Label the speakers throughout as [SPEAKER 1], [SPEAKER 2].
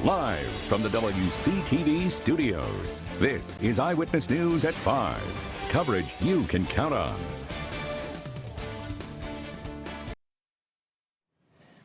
[SPEAKER 1] Live from the WCTV studios, this is Eyewitness News at 5. Coverage you can count on.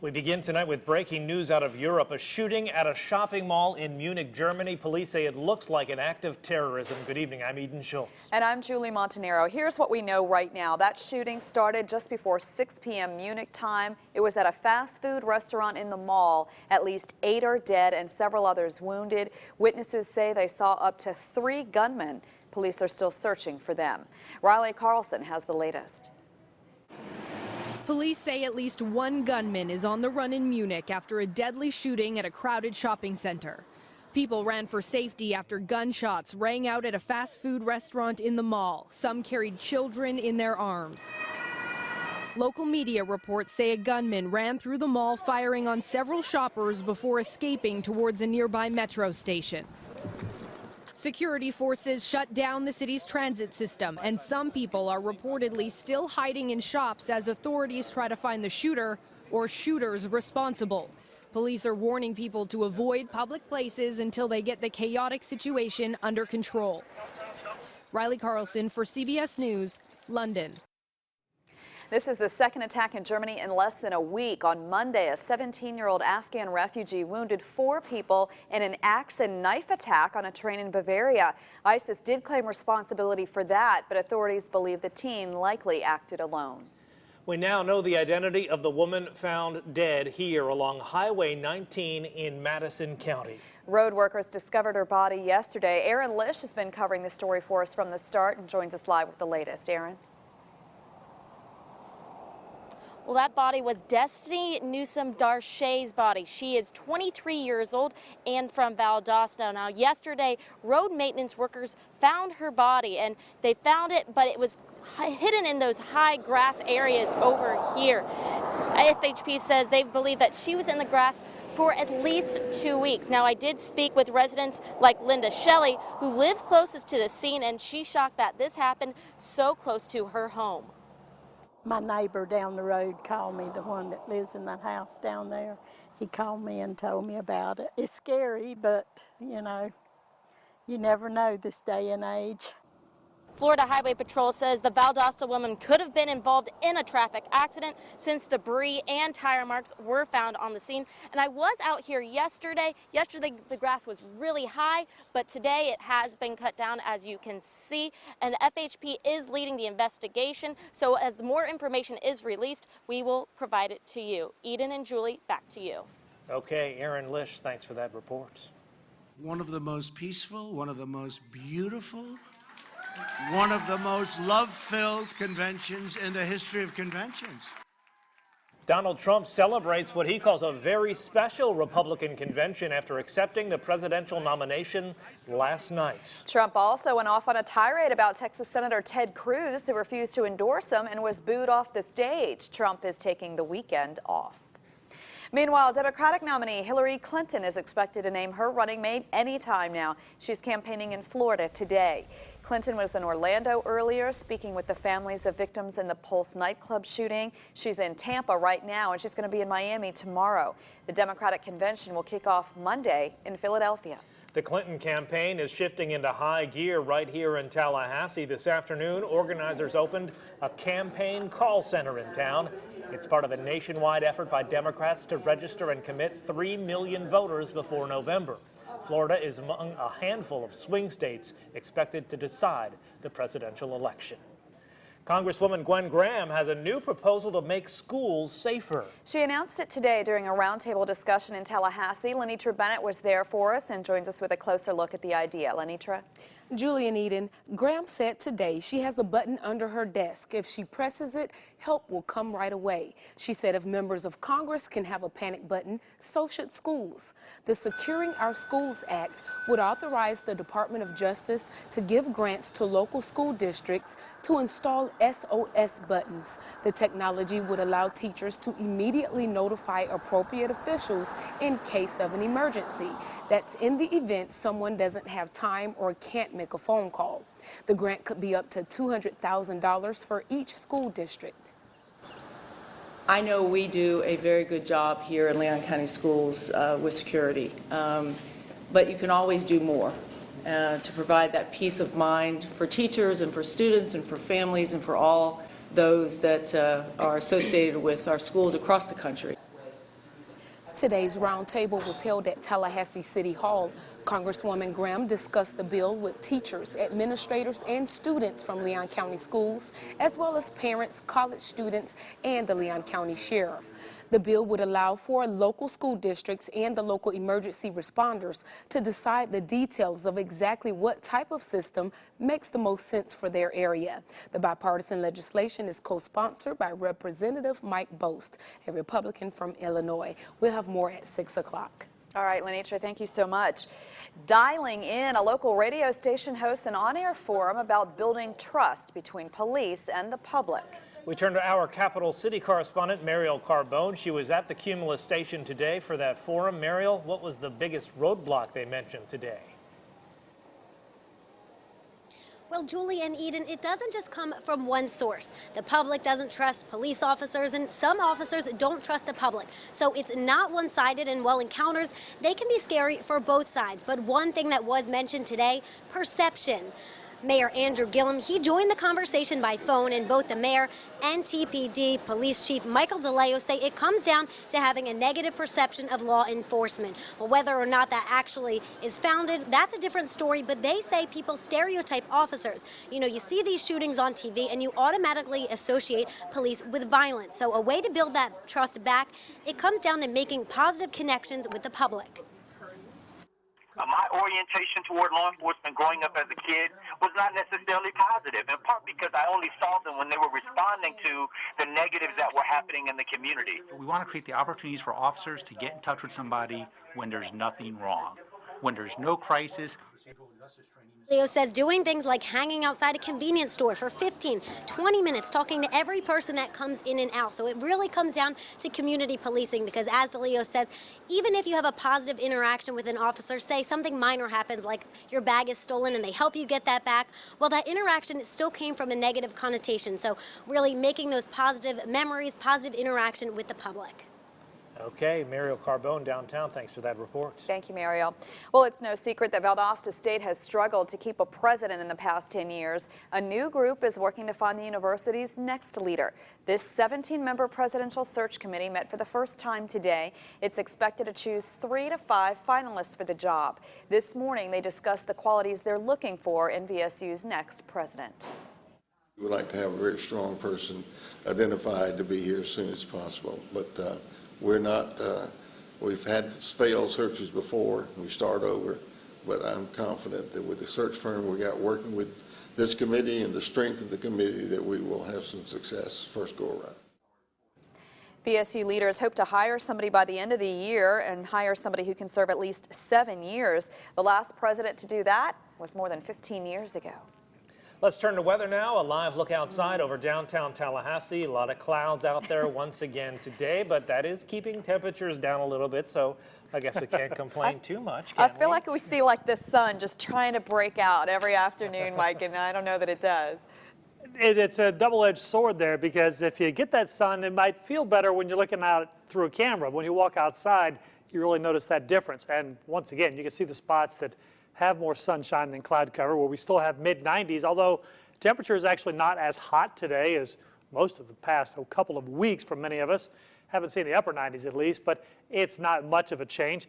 [SPEAKER 2] We begin tonight with breaking news out of Europe. A shooting at a shopping mall in Munich, Germany. Police say it looks like an act of terrorism. Good evening. I'm Eden Schultz.
[SPEAKER 3] And I'm Julie Montanaro. Here's what we know right now. That shooting started just before 6 p.m. Munich time. It was at a fast food restaurant in the mall. At least 8 are dead and several others wounded. Witnesses say they saw up to 3 gunmen. Police are still searching for them. Riley Carlson has the latest.
[SPEAKER 4] Police say at least 1 gunman is on the run in Munich after a deadly shooting at a crowded shopping center. People ran for safety after gunshots rang out at a fast food restaurant in the mall. Some carried children in their arms. Local media reports say a gunman ran through the mall firing on several shoppers before escaping towards a nearby metro station. Security forces shut down the city's transit system, and some people are reportedly still hiding in shops as authorities try to find the shooter or shooters responsible. Police are warning people to avoid public places until they get the chaotic situation under control. Riley Carlson for CBS News, London.
[SPEAKER 3] This is the second attack in Germany in less than a week. On Monday, a 17-year-old Afghan refugee wounded 4 people in an axe and knife attack on a train in Bavaria. ISIS did claim responsibility for that, but authorities believe the teen likely acted alone.
[SPEAKER 2] We now know the identity of the woman found dead here along Highway 19 in Madison County.
[SPEAKER 3] Road workers discovered her body yesterday. Aaron Lish has been covering the story for us from the start and joins us live with the latest. Aaron?
[SPEAKER 5] Well, that body was Destiny Newsom Darshay's body. She is 23 years old and from Valdosta. Now, yesterday, road maintenance workers found her body, and they found it, but it was hidden in those high grass areas over here. FHP says they believe that she was in the grass for at least 2 weeks. Now, I did speak with residents like Linda Shelley, who lives closest to the scene, and she's shocked that this happened so close to her home.
[SPEAKER 6] My neighbor down the road called me, the one that lives in that house down there. He called me and told me about it. It's scary, but, you know, you never know this day and age.
[SPEAKER 5] Florida Highway Patrol says the Valdosta woman could have been involved in a traffic accident since debris and tire marks were found on the scene. And I was out here yesterday. Yesterday the grass was really high, but today it has been cut down, as you can see. And FHP is leading the investigation. So as more information is released, we will provide it to you. Eden and Julie, back to you.
[SPEAKER 2] Okay, Aaron Lish, thanks for that report.
[SPEAKER 7] One of the most peaceful, one of the most beautiful, one of the most love-filled conventions in the history of conventions.
[SPEAKER 2] Donald Trump celebrates what he calls a very special Republican convention after accepting the presidential nomination last night.
[SPEAKER 3] Trump also went off on a tirade about Texas Senator Ted Cruz, who refused to endorse him and was booed off the stage. Trump is taking the weekend off. Meanwhile, Democratic nominee Hillary Clinton is expected to name her running mate anytime now. She's campaigning in Florida today. Clinton was in Orlando earlier, speaking with the families of victims in the Pulse nightclub shooting. She's in Tampa right now, and she's going to be in Miami tomorrow. The Democratic convention will kick off Monday in Philadelphia.
[SPEAKER 2] The Clinton campaign is shifting into high gear right here in Tallahassee. This afternoon, organizers opened a campaign call center in town. It's part of a nationwide effort by Democrats to register and commit 3 million voters before November. Florida is among a handful of swing states expected to decide the presidential election. Congresswoman Gwen Graham has a new proposal to make schools safer.
[SPEAKER 3] She announced it today during a roundtable discussion in Tallahassee. Lenitra Bennett was there for us and joins us with a closer look at the idea. Lenitra?
[SPEAKER 8] Julie and Eden, Graham said today she has a button under her desk. If she presses it, help will come right away. She said if members of Congress can have a panic button, so should schools. The Securing Our Schools Act would authorize the Department of Justice to give grants to local school districts to install SOS buttons. The technology would allow teachers to immediately notify appropriate officials in case of an emergency. That's in the event someone doesn't have time or can't make a phone call. The grant could be up to $200,000 for each school district.
[SPEAKER 9] I know we do a very good job here in Leon County Schools with security, but you can always do more to provide that peace of mind for teachers and for students and for families and for all those that are associated with our schools across the country.
[SPEAKER 8] Today's roundtable was held at Tallahassee City Hall. Congresswoman Graham discussed the bill with teachers, administrators, and students from Leon County Schools, as well as parents, college students, and the Leon County Sheriff. The bill would allow for local school districts and the local emergency responders to decide the details of exactly what type of system makes the most sense for their area. The bipartisan legislation is co-sponsored by Representative Mike Bost, a Republican from Illinois. We'll have more at 6 o'clock.
[SPEAKER 3] All right, Lenitra, thank you so much. Dialing in, a local radio station hosts an on-air forum about building trust between police and the public.
[SPEAKER 2] We turn to our Capital City correspondent, Muriel Carbone. She was at the Cumulus station today for that forum. Muriel, what was the biggest roadblock they mentioned today?
[SPEAKER 10] Well, Julie and Eden, it doesn't just come from one source. The public doesn't trust police officers, and some officers don't trust the public. So it's not one-sided, and while encounters, they can be scary for both sides. But one thing that was mentioned today, perception. Mayor Andrew Gillum, he joined the conversation by phone, and both the mayor and TPD Police Chief Michael DeLeo say it comes down to having a negative perception of law enforcement. Well, whether or not that actually is founded, that's a different story, but they say people stereotype officers. You know, you see these shootings on TV and you automatically associate police with violence. So a way to build that trust back, it comes down to making positive connections with the public.
[SPEAKER 11] My orientation toward law enforcement growing up as a kid was not necessarily positive, in part because I only saw them when they were responding to the negatives that were happening in the community.
[SPEAKER 12] We want to create the opportunities for officers to get in touch with somebody when there's nothing wrong, when there's no crisis.
[SPEAKER 10] Leo says doing things like hanging outside a convenience store for 15, 20 minutes, talking to every person that comes in and out. So it really comes down to community policing because, as DeLeo says, even if you have a positive interaction with an officer, say something minor happens like your bag is stolen and they help you get that back, well, that interaction still came from a negative connotation. So really making those positive memories, positive interaction with the public.
[SPEAKER 2] Okay, Muriel Carbone downtown. Thanks for that report.
[SPEAKER 3] Thank you, Muriel. Well, it's no secret that Valdosta State has struggled to keep a president in the past 10 years. A new group is working to find the university's next leader. This 17-member presidential search committee met for the first time today. It's expected to choose 3 to 5 finalists for the job. This morning, they discussed the qualities they're looking for in VSU's next president.
[SPEAKER 13] We would like to have a very strong person identified to be here as soon as possible, but we're not, we've had failed searches before, we start over, but I'm confident that with the search firm we got working with this committee and the strength of the committee that we will have some success first go around.
[SPEAKER 3] VSU leaders hope to hire somebody by the end of the year and hire somebody who can serve at least 7 years. The last president to do that was more than 15 years ago.
[SPEAKER 2] Let's turn to weather now. A live look outside over downtown Tallahassee. A lot of clouds out there once again today, but that is keeping temperatures down a little bit, so I guess we can't complain too much, can
[SPEAKER 3] I feel like we see like the sun just trying to break out every afternoon, Mike, and I don't know that it does.
[SPEAKER 14] It's a double-edged sword there, because if you get that sun, it might feel better when you're looking out through a camera. When you walk outside, you really notice that difference. And once again, you can see the spots that have more sunshine than cloud cover, where we still have mid-90s, although temperature is actually not as hot today as most of the past couple of weeks for many of us. Haven't seen the upper 90s at least, but it's not much of a change.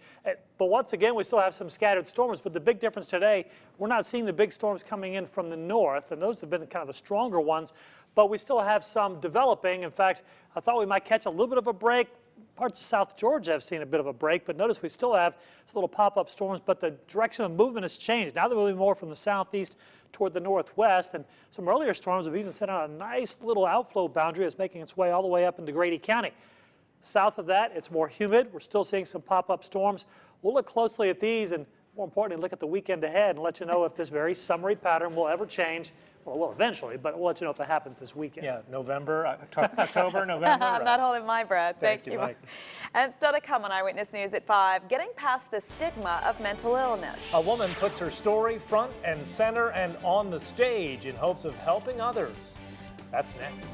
[SPEAKER 14] But once again, we still have some scattered storms, but the big difference today, we're not seeing the big storms coming in from the north, and those have been kind of the stronger ones, but we still have some developing. In fact, I thought we might catch a little bit of a break. Parts of South Georgia have seen a bit of a break, but notice we still have little pop-up storms, but the direction of movement has changed. Now they're moving more from the southeast toward the northwest, and some earlier storms have even sent out a nice little outflow boundary that's making its way all the way up into Grady County. South of that, it's more humid. We're still seeing some pop-up storms. We'll look closely at these and, more importantly, look at the weekend ahead and let you know if this very summery pattern will ever change. Well, it will eventually, but we'll let you know if it happens this weekend.
[SPEAKER 2] Yeah, October, November.
[SPEAKER 3] I'm not holding my breath.
[SPEAKER 2] Thank you, Mike.
[SPEAKER 3] And still to come on Eyewitness News at 5, getting past the stigma of mental illness.
[SPEAKER 2] A woman puts her story front and center and on the stage in hopes of helping others. That's next.